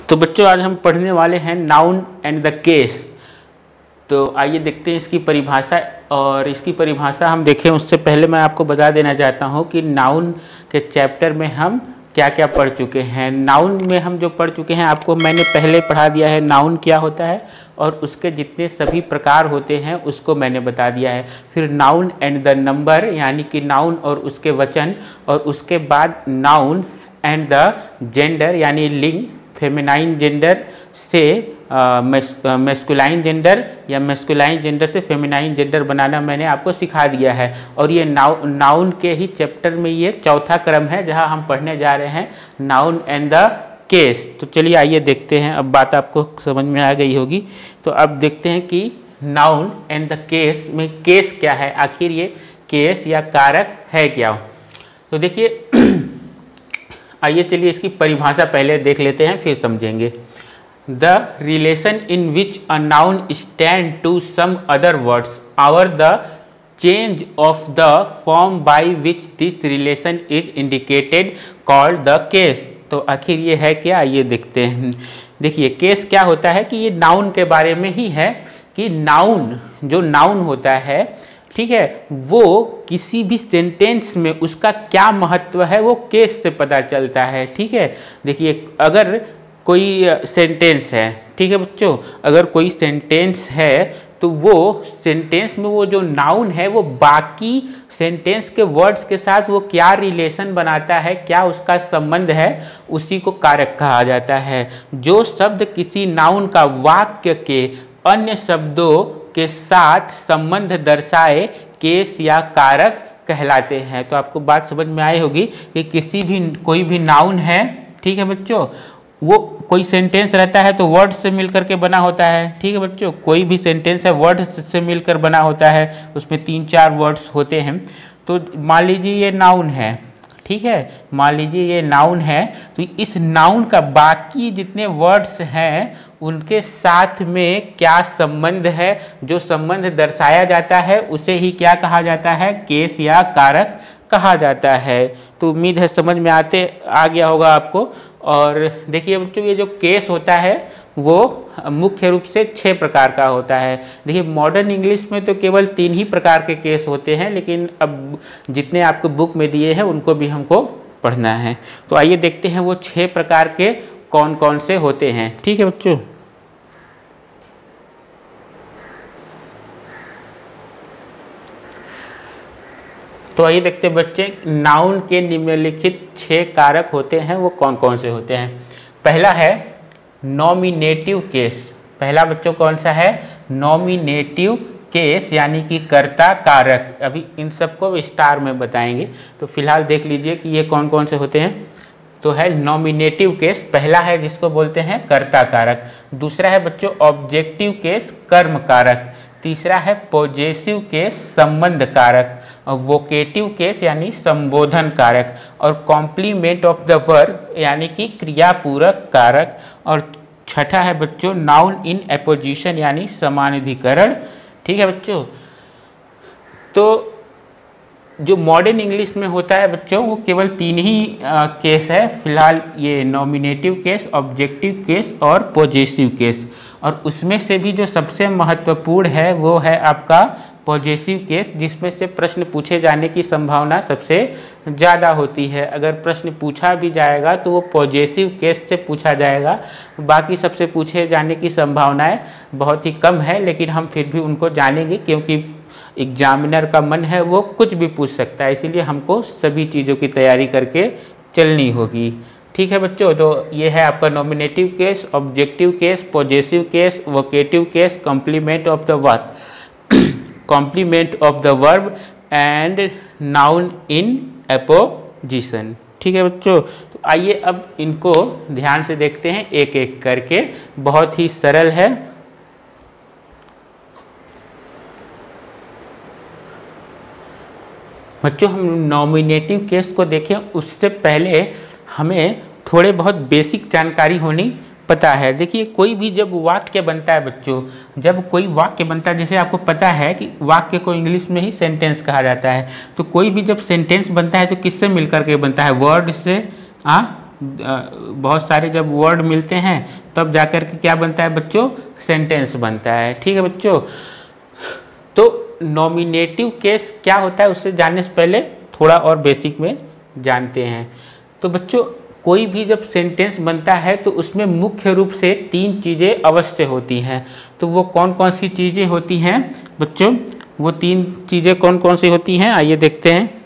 तो बच्चों आज हम पढ़ने वाले हैं नाउन एंड द केस। तो आइए देखते हैं इसकी परिभाषा। और इसकी परिभाषा हम देखें उससे पहले मैं आपको बता देना चाहता हूं कि नाउन के चैप्टर में हम क्या क्या पढ़ चुके हैं। नाउन में हम जो पढ़ चुके हैं आपको मैंने पहले पढ़ा दिया है नाउन क्या होता है और उसके जितने सभी प्रकार होते हैं उसको मैंने बता दिया है। फिर नाउन एंड द नंबर यानी कि नाउन और उसके वचन, और उसके बाद नाउन एंड द जेंडर यानी लिंग, फेमिनाइन जेंडर से मैस्कुलाइन जेंडर या मैस्कुलाइन जेंडर से फेमिनाइन जेंडर बनाना मैंने आपको सिखा दिया है। और ये नाउन के ही चैप्टर में ये चौथा क्रम है जहां हम पढ़ने जा रहे हैं नाउन एंड द केस। तो चलिए आइए देखते हैं, अब बात आपको समझ में आ गई होगी। तो अब देखते हैं कि नाउन एंड द केस में केस क्या है, आखिर ये केस या कारक है क्या। तो देखिए आइए चलिए इसकी परिभाषा पहले देख लेते हैं फिर समझेंगे। The relation in which a noun stand to some other words or the change of the form by which this relation is indicated called the case. तो आखिर ये है क्या, ये देखते हैं। देखिए केस क्या होता है कि ये नाउन के बारे में ही है कि नाउन जो नाउन होता है, ठीक है, वो किसी भी सेंटेंस में उसका क्या महत्व है वो केस से पता चलता है। ठीक है, देखिए अगर कोई सेंटेंस है, ठीक है बच्चों, अगर कोई सेंटेंस है तो वो सेंटेंस में वो जो नाउन है वो बाकी सेंटेंस के वर्ड्स के साथ वो क्या रिलेशन बनाता है, क्या उसका संबंध है, उसी को कारक कहा जाता है। जो शब्द किसी नाउन का वाक्य के अन्य शब्दों के साथ संबंध दर्शाए केस या कारक कहलाते हैं। तो आपको बात समझ में आई होगी कि कोई भी नाउन है, ठीक है बच्चों, वो कोई सेंटेंस रहता है तो वर्ड से मिलकर के बना होता है। ठीक है बच्चों, कोई भी सेंटेंस है वर्ड से मिलकर बना होता है, उसमें 3-4 वर्ड्स होते हैं। तो मान लीजिए ये नाउन है, ठीक है, मान लीजिए ये नाउन है, तो इस नाउन का बाकी जितने वर्ड्स हैं उनके साथ में क्या संबंध है, जो संबंध दर्शाया जाता है उसे ही क्या कहा जाता है, केस या कारक कहा जाता है। तो उम्मीद है समझ में आ गया होगा आपको। और देखिए बच्चों ये जो केस होता है वो मुख्य रूप से 6 प्रकार का होता है। देखिए मॉडर्न इंग्लिश में तो केवल 3 ही प्रकार के केस होते हैं, लेकिन अब जितने आपको बुक में दिए हैं उनको भी हमको पढ़ना है। तो आइए देखते हैं वो 6 प्रकार के कौन कौन से होते हैं। ठीक है बच्चों, तो आइए देखते हैं बच्चे नाउन के निम्नलिखित 6 कारक होते हैं, वो कौन कौन से होते हैं। पहला है नॉमिनेटिव केस। पहला बच्चों कौन सा है, नॉमिनेटिव केस यानी कि कर्ता कारक। अभी इन सबको विस्तार में बताएंगे, तो फिलहाल देख लीजिए कि ये कौन कौन से होते हैं। तो है नॉमिनेटिव केस, पहला है जिसको बोलते हैं कर्ता कारक। दूसरा है बच्चों ऑब्जेक्टिव केस, कर्म कारक। तीसरा है पॉजेसिव केस, संबंध कारक। और वोकेटिव केस यानी संबोधन कारक। और कॉम्प्लीमेंट ऑफ द वर्ब यानी कि क्रियापूरक कारक। और छठा है बच्चों नाउन इन एपोजिशन यानी समानाधिकरण। ठीक है बच्चों, तो जो मॉडर्न इंग्लिश में होता है बच्चों वो केवल 3 ही केस है फिलहाल, ये नॉमिनेटिव केस, ऑब्जेक्टिव केस और पॉजेसिव केस। और उसमें से भी जो सबसे महत्वपूर्ण है वो है आपका पॉजेसिव केस, जिसमें से प्रश्न पूछे जाने की संभावना सबसे ज़्यादा होती है। अगर प्रश्न पूछा भी जाएगा तो वो पॉजेसिव केस से पूछा जाएगा, बाकी सबसे पूछे जाने की संभावनाएं बहुत ही कम है, लेकिन हम फिर भी उनको जानेंगे क्योंकि एग्जामिनर का मन है वो कुछ भी पूछ सकता है, इसीलिए हमको सभी चीज़ों की तैयारी करके चलनी होगी। ठीक है बच्चों, तो ये है आपका nominative case, objective case, possessive case, vocative case, complement of the verb and noun in apposition. ठीक है बच्चों, तो आइए अब इनको ध्यान से देखते हैं एक एक करके, बहुत ही सरल है। बच्चों हम नॉमिनेटिव केस को देखें उससे पहले हमें थोड़े बहुत बेसिक जानकारी होनी पता है। देखिए कोई भी जब वाक्य बनता है बच्चों, जब कोई वाक्य बनता है, जैसे आपको पता है कि वाक्य को इंग्लिश में ही सेंटेंस कहा जाता है, तो कोई भी जब सेंटेंस बनता है तो किससे मिलकर के बनता है, वर्ड से, बहुत सारे जब वर्ड मिलते हैं तब जाकर के क्या बनता है बच्चों, सेंटेंस बनता है। ठीक है बच्चों, तो नॉमिनेटिव केस क्या होता है उससे जानने से पहले थोड़ा और बेसिक में जानते हैं। तो बच्चों कोई भी जब सेंटेंस बनता है तो उसमें मुख्य रूप से 3 चीज़ें अवश्य होती हैं। तो वो कौन कौन सी चीज़ें होती हैं बच्चों, वो 3 चीज़ें कौन कौन सी होती हैं, आइए देखते हैं।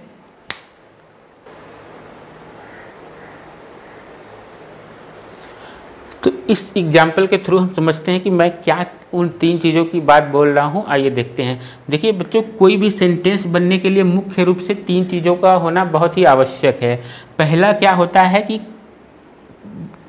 तो इस एग्जाम्पल के थ्रू हम समझते हैं कि मैं क्या उन 3 चीज़ों की बात बोल रहा हूँ। आइए देखते हैं। देखिए बच्चों, कोई भी सेंटेंस बनने के लिए मुख्य रूप से 3 चीज़ों का होना बहुत ही आवश्यक है। पहला क्या होता है कि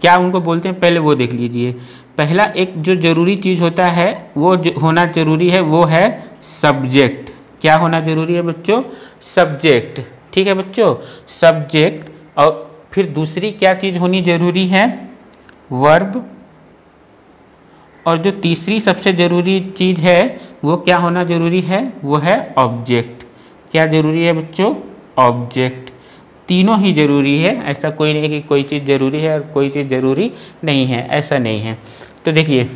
क्या उनको बोलते हैं, पहले वो देख लीजिए। पहला एक जो ज़रूरी चीज़ होता है वो होना ज़रूरी है, वो है सब्जेक्ट। क्या होना ज़रूरी है बच्चों, सब्जेक्ट। ठीक है बच्चों, सब्जेक्ट। और फिर दूसरी क्या चीज़ होनी ज़रूरी है, वर्ब। और जो तीसरी सबसे ज़रूरी चीज़ है वो क्या होना ज़रूरी है, वो है ऑब्जेक्ट। क्या ज़रूरी है बच्चों, ऑब्जेक्ट। तीनों ही ज़रूरी है, ऐसा कोई नहीं कि कोई चीज़ ज़रूरी है और कोई चीज़ ज़रूरी नहीं है, ऐसा नहीं है। तो देखिए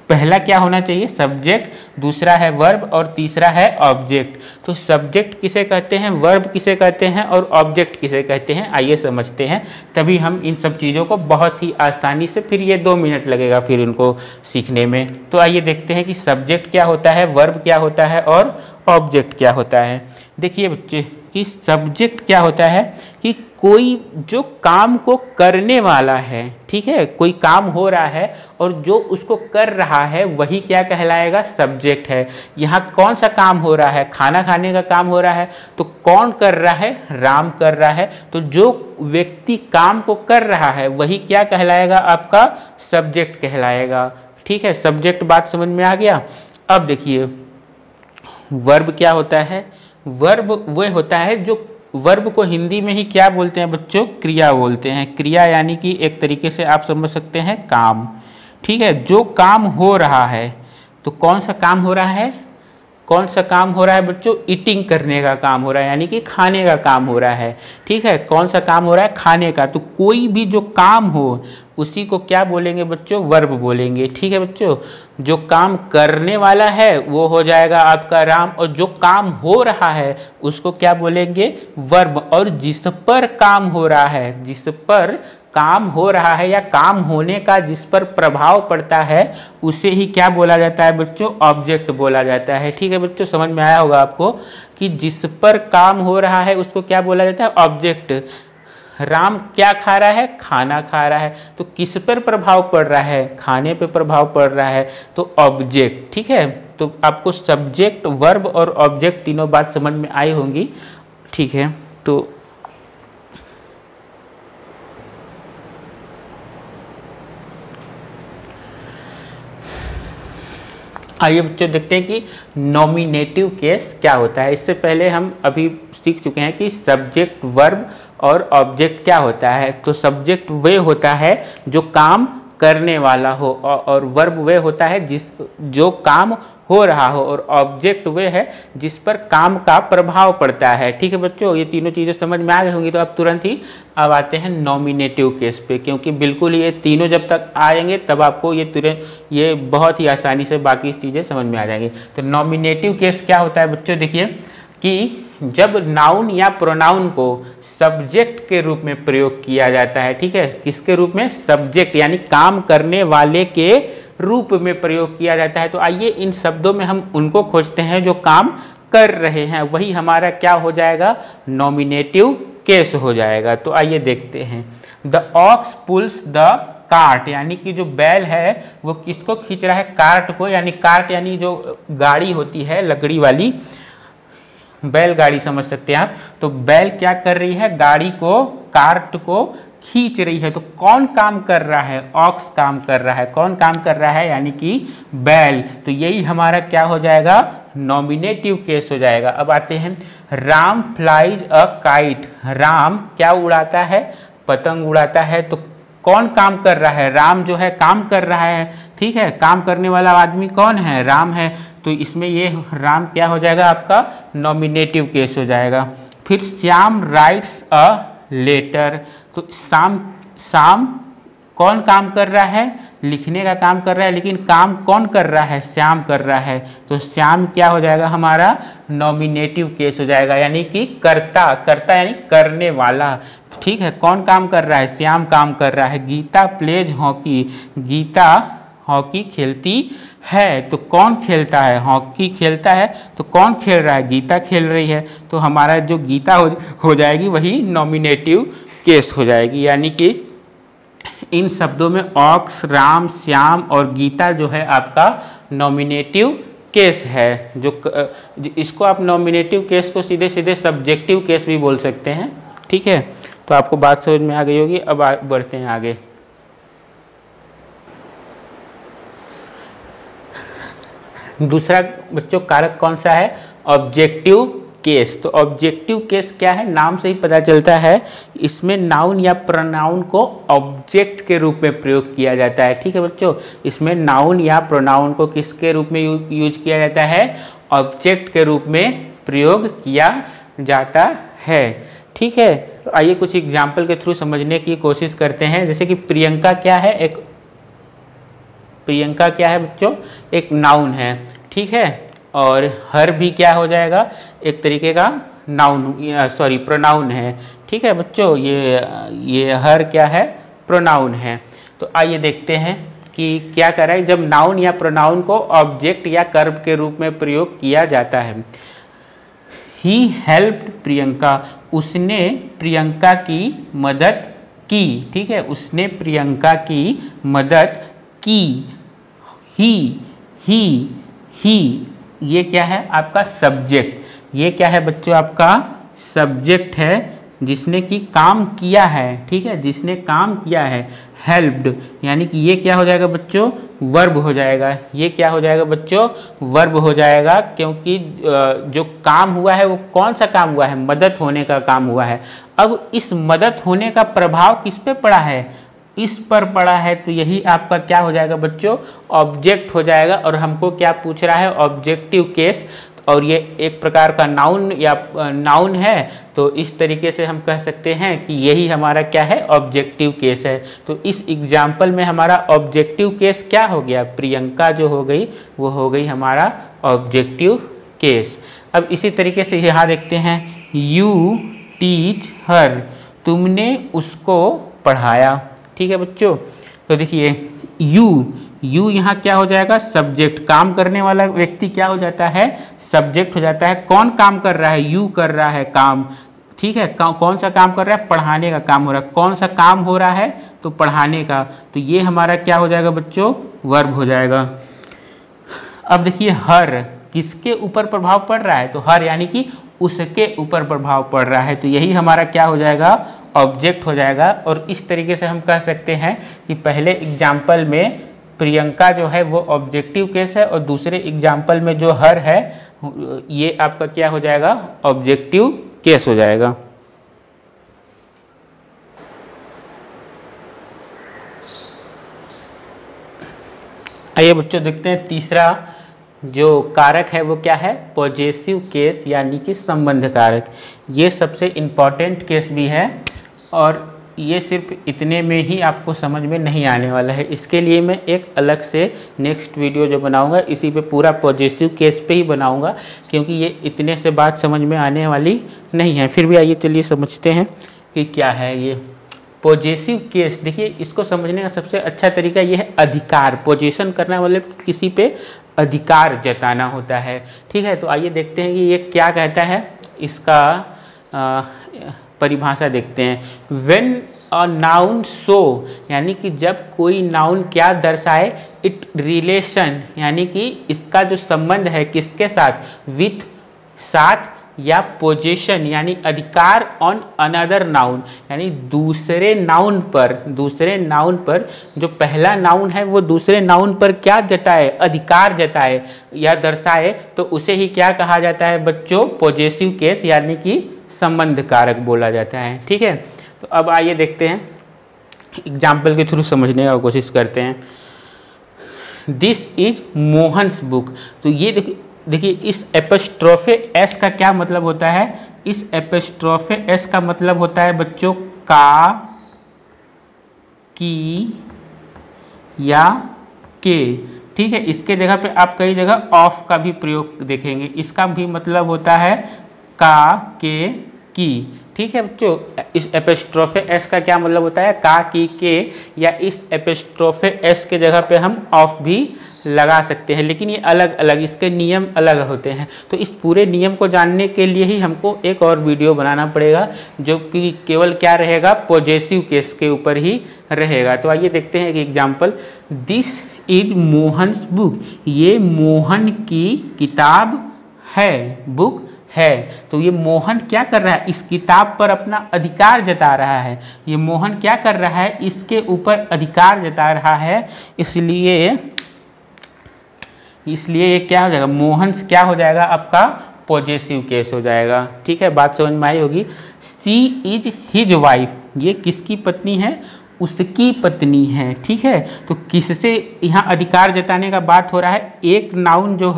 पहला क्या होना चाहिए, सब्जेक्ट, दूसरा है वर्ब और तीसरा है ऑब्जेक्ट। तो सब्जेक्ट किसे कहते हैं, वर्ब किसे कहते हैं और ऑब्जेक्ट किसे कहते हैं, आइए समझते हैं। तभी हम इन सब चीज़ों को बहुत ही आसानी से, फिर ये 2 मिनट लगेगा फिर इनको सीखने में। तो आइए देखते हैं कि सब्जेक्ट क्या होता है, वर्ब क्या होता है और ऑब्जेक्ट क्या होता है। देखिए बच्चे कि सब्जेक्ट क्या होता है कि कोई जो काम को करने वाला है, ठीक है, कोई काम हो रहा है और जो उसको कर रहा है वही क्या कहलाएगा, सब्जेक्ट है। यहाँ कौन सा काम हो रहा है, खाना खाने का काम हो रहा है, तो कौन कर रहा है, राम कर रहा है। तो जो व्यक्ति काम को कर रहा है वही क्या कहलाएगा, आपका सब्जेक्ट कहलाएगा। ठीक है, सब्जेक्ट बात समझ में आ गया। अब देखिए वर्ब क्या होता है, वर्ब वह होता है जो, वर्ब को हिंदी में ही क्या बोलते हैं बच्चों, क्रिया बोलते हैं। क्रिया यानी कि एक तरीके से आप समझ सकते हैं काम। ठीक है, जो काम हो रहा है, तो कौन सा काम हो रहा है, कौन सा काम हो रहा है बच्चों, ईटिंग करने का काम हो रहा है, यानी कि खाने का काम हो रहा है। ठीक है, कौन सा काम हो रहा है, खाने का। तो कोई भी जो काम हो उसी को क्या बोलेंगे बच्चों, वर्ब बोलेंगे। ठीक है बच्चों, जो काम करने वाला है वो हो जाएगा आपका राम, और जो काम हो रहा है उसको क्या बोलेंगे, वर्ब। और जिस पर काम हो रहा है, जिस पर काम हो रहा है या काम होने का जिस पर प्रभाव पड़ता है उसे ही क्या बोला जाता है बच्चों, ऑब्जेक्ट बोला जाता है। ठीक है बच्चों, समझ में आया होगा आपको कि जिस पर काम हो रहा है उसको क्या बोला जाता है, ऑब्जेक्ट। राम क्या खा रहा है, खाना खा रहा है, तो किस पर प्रभाव पड़ रहा है, खाने पे प्रभाव पड़ रहा है, तो ऑब्जेक्ट। ठीक है, तो आपको सब्जेक्ट, वर्ब और ऑब्जेक्ट तीनों बात समझ में आई होंगी। ठीक है, तो आइए बच्चों देखते हैं कि नॉमिनेटिव केस क्या होता है। इससे पहले हम अभी सीख चुके हैं कि सब्जेक्ट, वर्ब और ऑब्जेक्ट क्या होता है। तो सब्जेक्ट वे होता है जो काम करने वाला हो, और वर्ब वे होता है जो काम हो रहा हो, और ऑब्जेक्ट वे है जिस पर काम का प्रभाव पड़ता है। ठीक है बच्चों, ये तीनों चीज़ें समझ में आ गई होंगी। तो अब तुरंत ही अब आते हैं नॉमिनेटिव केस पे, क्योंकि बिल्कुल ये तीनों जब तक आएंगे तब आपको ये बहुत ही आसानी से बाकी चीज़ें समझ में आ जाएंगी। तो नॉमिनेटिव केस क्या होता है बच्चों, देखिए कि जब नाउन या प्रोनाउन को सब्जेक्ट के रूप में प्रयोग किया जाता है। ठीक है, किसके रूप में, सब्जेक्ट, यानी काम करने वाले के रूप में प्रयोग किया जाता है। तो आइए इन शब्दों में हम उनको खोजते हैं जो काम कर रहे हैं, वही हमारा क्या हो जाएगा, नॉमिनेटिव केस हो जाएगा। तो आइए देखते हैं। The ox pulls the cart, यानी कि जो बैल है वो किसको खींच रहा है, कार्ट को। यानी कार्ट यानी जो गाड़ी होती है लकड़ी वाली, बैलगाड़ी समझ सकते हैं आप। तो बैल क्या कर रही है, गाड़ी को, कार्ट को खींच रही है। तो कौन काम कर रहा है, ऑक्स काम कर रहा है। कौन काम कर रहा है, यानी कि बैल। तो यही हमारा क्या हो जाएगा, नॉमिनेटिव केस हो जाएगा। अब आते हैं, Ram flies a kite, Ram क्या उड़ाता है, पतंग उड़ाता है। तो कौन काम कर रहा है, राम जो है काम कर रहा है। ठीक है, काम करने वाला आदमी कौन है, राम है। तो इसमें ये राम क्या हो जाएगा, आपका नॉमिनेटिव केस हो जाएगा। फिर श्याम राइट्स अ लेटर, तो शाम कौन काम कर रहा है, लिखने का काम कर रहा है, लेकिन काम कौन कर रहा है, श्याम कर रहा है। तो श्याम क्या हो जाएगा हमारा नॉमिनेटिव केस हो जाएगा, यानी कि कर्ता, कर्ता यानी करने वाला। ठीक है, कौन काम कर रहा है, श्याम काम कर रहा है। Gita plays hockey, Gita hockey खेलती है। तो कौन खेलता है, हॉकी खेलता है, तो कौन खेल रहा है, गीता खेल रही है। तो हमारा जो गीता हो जाएगी वही नॉमिनेटिव केस हो जाएगी, यानी कि इन शब्दों में ऑक्स, राम, श्याम और गीता जो है आपका नॉमिनेटिव केस है। जो इसको आप नॉमिनेटिव केस को सीधे सीधे सब्जेक्टिव केस भी बोल सकते हैं। ठीक है, तो आपको बात समझ में आ गई होगी। अब बढ़ते हैं आगे। दूसरा बच्चों कारक कौन सा है, ऑब्जेक्टिव केस। तो ऑब्जेक्टिव केस क्या है, नाम से ही पता चलता है, इसमें नाउन या प्रोनाउन को ऑब्जेक्ट के रूप में प्रयोग किया जाता है। ठीक है बच्चों, इसमें नाउन या प्रोनाउन को किसके रूप में यूज किया जाता है, ऑब्जेक्ट के रूप में प्रयोग किया जाता है। ठीक है, तो आइए कुछ एग्जाम्पल के थ्रू समझने की कोशिश करते हैं। जैसे कि प्रियंका क्या है, प्रियंका क्या है बच्चों, एक नाउन है। ठीक है, और हर भी क्या हो जाएगा, एक तरीके का नाउन, सॉरी प्रोनाउन है। ठीक है बच्चों, ये हर क्या है, प्रोनाउन है। तो आइए देखते हैं कि क्या कर रहा है जब नाउन या प्रोनाउन को ऑब्जेक्ट या कर्म के रूप में प्रयोग किया जाता है। ही हेल्प्ड प्रियंका, उसने प्रियंका की मदद की। ठीक है, उसने प्रियंका की मदद की। ही ये क्या है आपका सब्जेक्ट, ये क्या है बच्चों आपका सब्जेक्ट है जिसने कि काम किया है। ठीक है, जिसने काम किया है। हेल्प्ड यानी कि ये क्या हो जाएगा बच्चों, वर्ब हो जाएगा। ये क्या हो जाएगा बच्चों, वर्ब हो जाएगा, क्योंकि जो काम हुआ है वो कौन सा काम हुआ है, मदद होने का काम हुआ है। अब इस मदद होने का प्रभाव किस पे पड़ा है, इस पर पड़ा है। तो यही आपका क्या हो जाएगा बच्चों, ऑब्जेक्ट हो जाएगा। और हमको क्या पूछ रहा है, ऑब्जेक्टिव केस, और ये एक प्रकार का नाउन या नाउन है। तो इस तरीके से हम कह सकते हैं कि यही हमारा क्या है, ऑब्जेक्टिव केस है। तो इस एग्जाम्पल में हमारा ऑब्जेक्टिव केस क्या हो गया, प्रियंका जो हो गई वो हो गई हमारा ऑब्जेक्टिव केस। अब इसी तरीके से यहाँ देखते हैं, यू टीच हर, तुमने उसको पढ़ाया। ठीक है बच्चों, तो देखिए यू यहाँ क्या हो जाएगा, सब्जेक्ट, काम करने वाला व्यक्ति क्या हो जाता है, सब्जेक्ट हो जाता है। कौन काम कर रहा है, यू कर रहा है काम। ठीक है, कौन सा काम कर रहा है, पढ़ाने का काम हो रहा है। कौन सा काम हो रहा है, तो पढ़ाने का। तो ये हमारा क्या हो जाएगा बच्चों, वर्ब हो जाएगा। अब देखिए हर किसके ऊपर प्रभाव पड़ रहा है, तो हर यानी कि उसके ऊपर प्रभाव पड़ रहा है। तो यही हमारा क्या हो जाएगा, ऑब्जेक्ट हो जाएगा। और इस तरीके से हम कह सकते हैं कि पहले एग्जाम्पल में प्रियंका जो है वो ऑब्जेक्टिव केस है, और दूसरे एग्जाम्पल में जो हर है ये आपका क्या हो जाएगा, ऑब्जेक्टिव केस हो जाएगा। आइए बच्चों देखते हैं तीसरा जो कारक है वो क्या है, पॉजेसिव केस यानी कि संबंध कारक। ये सबसे इम्पॉर्टेंट केस भी है, और ये सिर्फ इतने में ही आपको समझ में नहीं आने वाला है। इसके लिए मैं एक अलग से नेक्स्ट वीडियो जो बनाऊंगा इसी पे पूरा पॉजेसिव केस पे ही बनाऊंगा, क्योंकि ये इतने से बात समझ में आने वाली नहीं है। फिर भी आइए चलिए समझते हैं कि क्या है ये पॉजेसिव केस। देखिए इसको समझने का सबसे अच्छा तरीका ये है, अधिकार, पोजेशन करना मतलब किसी पे अधिकार जताना होता है। ठीक है, तो आइए देखते हैं कि ये क्या कहता है, इसका परिभाषा देखते हैं। व्हेन अ नाउन शो यानी कि जब कोई नाउन क्या दर्शाए, इट रिलेशन यानी कि इसका जो संबंध है किसके साथ, विथ साथ, या पोजेशन यानी अधिकार ऑन अनदर नाउन यानी दूसरे नाउन पर जो पहला नाउन है वो दूसरे नाउन पर क्या जताए, अधिकार जताए या दर्शाए, तो उसे ही क्या कहा जाता है बच्चों, पॉजेसिव केस यानी कि संबंध कारक बोला जाता है। ठीक है, तो अब आइए देखते हैं, एग्जाम्पल के थ्रू समझने का कोशिश करते हैं। This is Mohan's book. तो ये देखिए इस एपोस्ट्रोफे एस का क्या मतलब होता है, इस एपोस्ट्रोफे एस का मतलब होता है बच्चों का की या के, ठीक है। इसके जगह पे आप कई जगह ऑफ का भी प्रयोग देखेंगे। इसका भी मतलब होता है का, के, की, ठीक है बच्चों। इस एपिस्ट्रोफे एस का क्या मतलब होता है, का, की, के, या इस एपिस्ट्रोफे एस के जगह पे हम ऑफ भी लगा सकते हैं, लेकिन ये अलग अलग, इसके नियम अलग होते हैं। तो इस पूरे नियम को जानने के लिए ही हमको एक और वीडियो बनाना पड़ेगा, जो कि केवल क्या रहेगा, पॉजेसिव केस के ऊपर ही रहेगा। तो आइए देखते हैं एक example. This is Mohan's book, ये मोहन की किताब है, बुक है। तो ये मोहन क्या कर रहा है, इस किताब पर अपना अधिकार जता रहा है। ये मोहन क्या कर रहा है, इसके ऊपर अधिकार जता रहा है, इसलिए ये क्या हो जाएगा, मोहन क्या हो जाएगा आपका पॉजेसिव केस हो जाएगा, ठीक है। बात समझ में आई होगी। सी इज हिज वाइफ, ये किसकी पत्नी है, उसकी पत्नी है, ठीक है। तो किससे यहाँ अधिकार जताने का बात हो रहा है, एक नाउन जो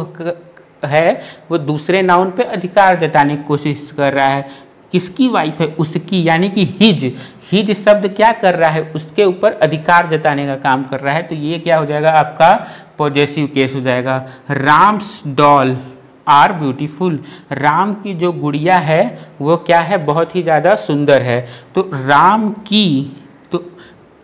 है वो दूसरे नाउन पे अधिकार जताने की कोशिश कर रहा है। किसकी वाइफ है, उसकी, यानी कि हिज शब्द क्या कर रहा है, उसके ऊपर अधिकार जताने का काम कर रहा है। तो ये क्या हो जाएगा आपका पॉजेसिव केस हो जाएगा। Ram's doll are beautiful, Ram की जो गुड़िया है वो क्या है, बहुत ही ज़्यादा सुंदर है। तो राम की, तो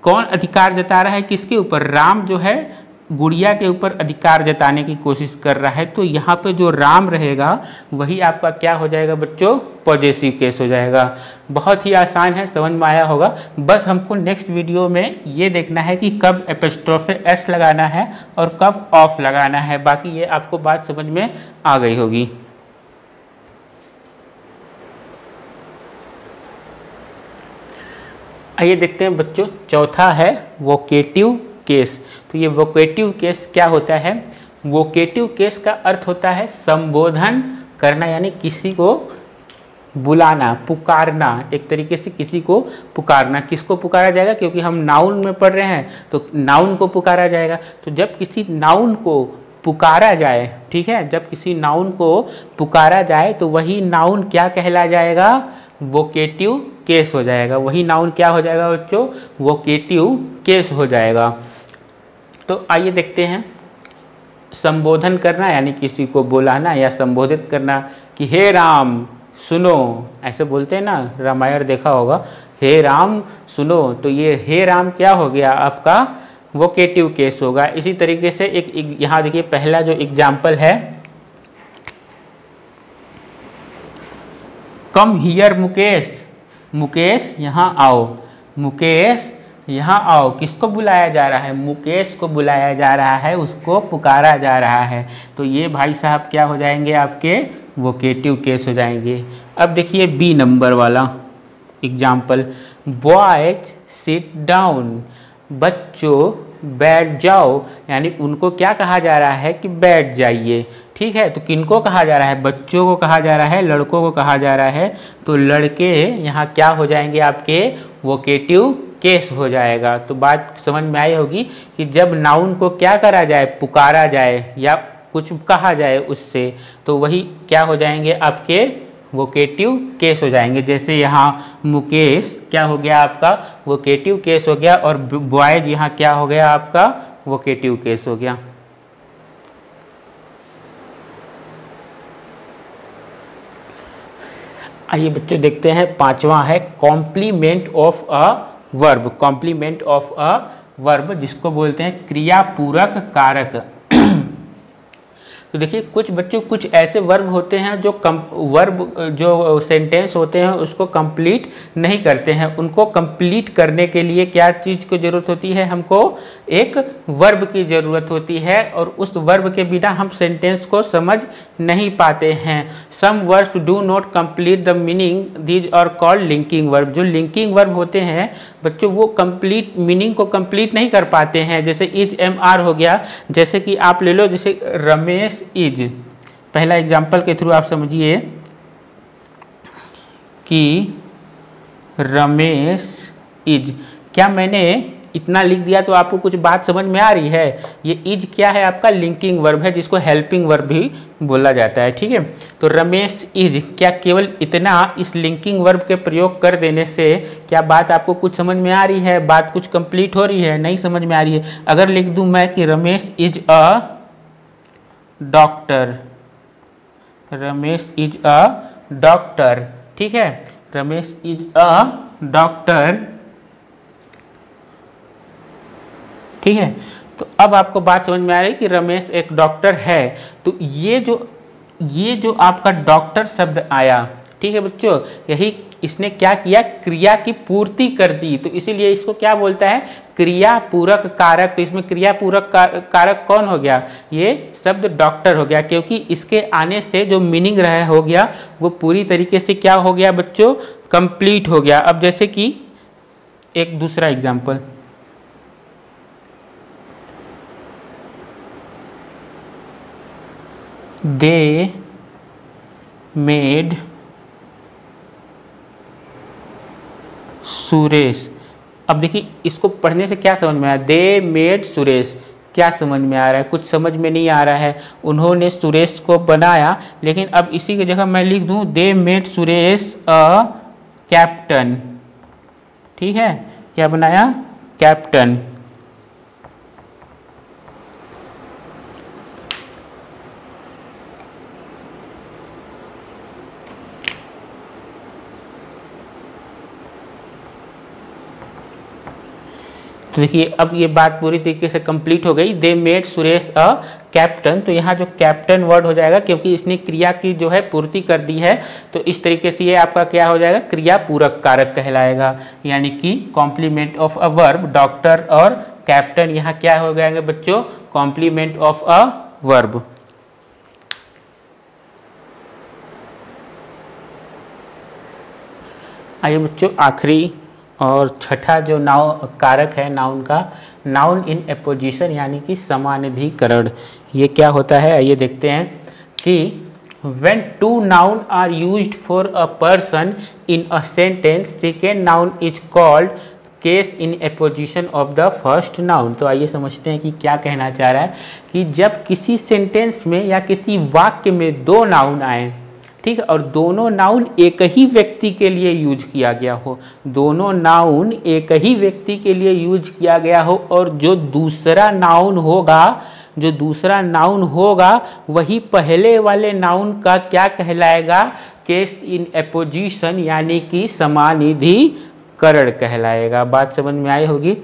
कौन अधिकार जता रहा है किसके ऊपर, राम जो है गुड़िया के ऊपर अधिकार जताने की कोशिश कर रहा है। तो यहाँ पे जो राम रहेगा वही आपका क्या हो जाएगा बच्चों, पॉजेसिव केस हो जाएगा। बहुत ही आसान है, समझ में आया होगा। बस हमको नेक्स्ट वीडियो में ये देखना है कि कब एपिस्ट्रोफे एस लगाना है और कब ऑफ लगाना है, बाकी ये आपको बात समझ में आ गई होगी। आइए देखते हैं बच्चों, चौथा है वोकेटिव केस। तो ये वोकेटिव केस क्या होता है, वोकेटिव केस का अर्थ होता है संबोधन करना, यानी किसी को बुलाना, पुकारना, एक तरीके से किसी को पुकारना। किसको पुकारा जाएगा, क्योंकि हम नाउन में पढ़ रहे हैं तो नाउन को पुकारा जाएगा। तो जब किसी नाउन को पुकारा जाए, ठीक है, जब किसी नाउन को पुकारा जाए तो वही नाउन क्या कहला जाएगा, वोकेटिव केस हो जाएगा। वही नाउन क्या हो जाएगा बच्चों, वोकेटिव केस हो जाएगा। तो आइए देखते हैं, संबोधन करना यानी किसी को बुलाना या संबोधित करना, कि हे राम सुनो, ऐसे बोलते हैं ना, रामायण देखा होगा, हे राम सुनो। तो ये हे राम क्या हो गया आपका वोकेटिव केस होगा। इसी तरीके से एक यहाँ देखिए पहला जो एग्जाम्पल है, कम हियर मुकेश, मुकेश यहाँ आओ, मुकेश यहाँ आओ। किसको बुलाया जा रहा है, मुकेश को बुलाया जा रहा है, उसको पुकारा जा रहा है। तो ये भाई साहब क्या हो जाएंगे आपके वोकेटिव केस हो जाएंगे। अब देखिए बी नंबर वाला एग्जाम्पल, बॉयज सिट डाउन, बच्चों बैठ जाओ, यानी उनको क्या कहा जा रहा है कि बैठ जाइए, ठीक है। तो किनको कहा जा रहा है, बच्चों को कहा जा रहा है, लड़कों को कहा जा रहा है। तो लड़के यहाँ क्या हो जाएंगे आपके वोकेटिव केस हो जाएगा। तो बात समझ में आई होगी कि जब नाउन को क्या करा जाए, पुकारा जाए या कुछ कहा जाए उससे, तो वही क्या हो जाएंगे आपके वोकेटिव केस हो जाएंगे। जैसे यहाँ मुकेश क्या हो गया आपका वोकेटिव केस हो गया, और बॉयज यहाँ क्या हो गया आपका वोकेटिव केस हो गया। आइए बच्चों देखते हैं, पांचवा है complement of a verb. Complement of a verb जिसको बोलते हैं क्रिया पूरक कारक। तो देखिए कुछ बच्चों कुछ ऐसे वर्ब होते हैं जो वर्ब जो सेंटेंस होते हैं उसको कंप्लीट नहीं करते हैं। उनको कंप्लीट करने के लिए क्या चीज़ की ज़रूरत होती है, हमको एक वर्ब की ज़रूरत होती है, और उस वर्ब के बिना हम सेंटेंस को समझ नहीं पाते हैं। Some verbs do not complete the meaning, these are called linking verb. जो लिंकिंग वर्ब होते हैं बच्चों वो कंप्लीट मीनिंग को कंप्लीट नहीं कर पाते हैं। जैसे इज एम आर हो गया, जैसे कि आप ले लो, जैसे रमेश इज, पहला एग्जाम्पल के थ्रू आप समझिए कि रमेश इज, क्या मैंने इतना लिख दिया तो आपको कुछ बात समझ में आ रही है। ये इज क्या है आपका लिंकिंग वर्ब है, जिसको हेल्पिंग वर्ब भी बोला जाता है, ठीक है। तो रमेश इज, क्या केवल इतना इस लिंकिंग वर्ब के प्रयोग कर देने से क्या बात आपको कुछ समझ में आ रही है, बात कुछ कंप्लीट हो रही है, नहीं समझ में आ रही है। अगर लिख दूं मैं कि Ramesh is a doctor, Ramesh is a doctor, ठीक है, रमेश इज अ डॉक्टर, ठीक है। तो अब आपको बात समझ में आ रही है कि रमेश एक डॉक्टर है। तो ये जो आपका डॉक्टर शब्द आया, ठीक है बच्चों, यही इसने क्या किया, क्रिया की पूर्ति कर दी। तो इसीलिए इसको क्या बोलता है, क्रिया पूरक कारक। तो इसमें क्रिया पूरक कारक कौन हो गया, ये शब्द डॉक्टर हो गया, क्योंकि इसके आने से जो मीनिंग रहा हो गया वो पूरी तरीके से क्या हो गया बच्चों, कंप्लीट हो गया। अब जैसे कि एक दूसरा एग्जाम्पल, दे मेड सुरेश। अब देखिए इसको पढ़ने से क्या समझ में आया, दे मेड सुरेश, क्या समझ में आ रहा है, कुछ समझ में नहीं आ रहा है। उन्होंने सुरेश को बनाया, लेकिन अब इसी की जगह मैं लिख दूं they made Suresh a captain, ठीक है, क्या बनाया, कैप्टन। तो देखिए अब ये बात पूरी तरीके से कंप्लीट हो गई, they made Suresh a captain. तो यहाँ जो कैप्टन वर्ड हो जाएगा, क्योंकि इसने क्रिया की जो है पूर्ति कर दी है, तो इस तरीके से ये आपका क्या हो जाएगा, क्रिया पूरक कारक कहलाएगा, यानी कि complement of a verb. Doctor और कैप्टन यहाँ क्या हो जाएंगे बच्चों, कॉम्प्लीमेंट ऑफ अ वर्ब। आइए बच्चों आखिरी और छठा जो कारक है नाउन का, नाउन इन एपोजिशन यानी कि समानाधिकरण। ये क्या होता है आइए देखते हैं कि when two noun are used for a person in a sentence, second noun is called case in apposition of the first noun। तो आइए समझते हैं कि क्या कहना चाह रहा है कि जब किसी सेंटेंस में या किसी वाक्य में दो नाउन आए, ठीक है, और दोनों नाउन एक ही व्यक्ति के लिए यूज किया गया हो, दोनों नाउन एक ही व्यक्ति के लिए यूज किया गया हो, और जो दूसरा नाउन होगा वही पहले वाले नाउन का क्या कहलाएगा, केस इन एपोजिशन यानी कि समानाधिकरण कहलाएगा। बात समझ में आई होगी।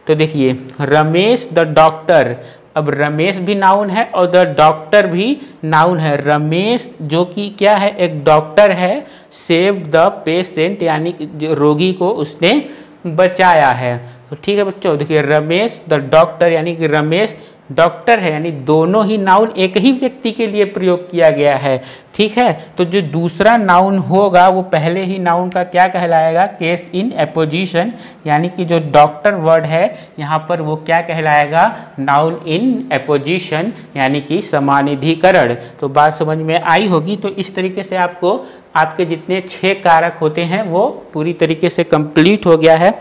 तो देखिए रमेश द डॉक्टर, अब रमेश भी नाउन है और द डॉक्टर भी नाउन है। रमेश जो कि क्या है, एक डॉक्टर है, सेव द पेशेंट यानी जो रोगी को उसने बचाया है। तो ठीक है बच्चों, देखिए रमेश द डॉक्टर यानी कि रमेश डॉक्टर है, यानी दोनों ही नाउन एक ही व्यक्ति के लिए प्रयोग किया गया है, ठीक है। तो जो दूसरा नाउन होगा वो पहले ही नाउन का क्या कहलाएगा, केस इन एपोजिशन, यानी कि जो डॉक्टर वर्ड है यहाँ पर वो क्या कहलाएगा, नाउन इन एपोजिशन यानी कि समानाधिकरण। तो बात समझ में आई होगी। तो इस तरीके से आपको आपके जितने 6 कारक होते हैं वो पूरी तरीके से कंप्लीट हो गया है।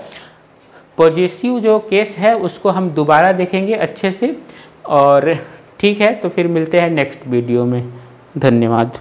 पॉजिटिव जो केस है उसको हम दोबारा देखेंगे अच्छे से, और ठीक है, तो फिर मिलते हैं नेक्स्ट वीडियो में। धन्यवाद।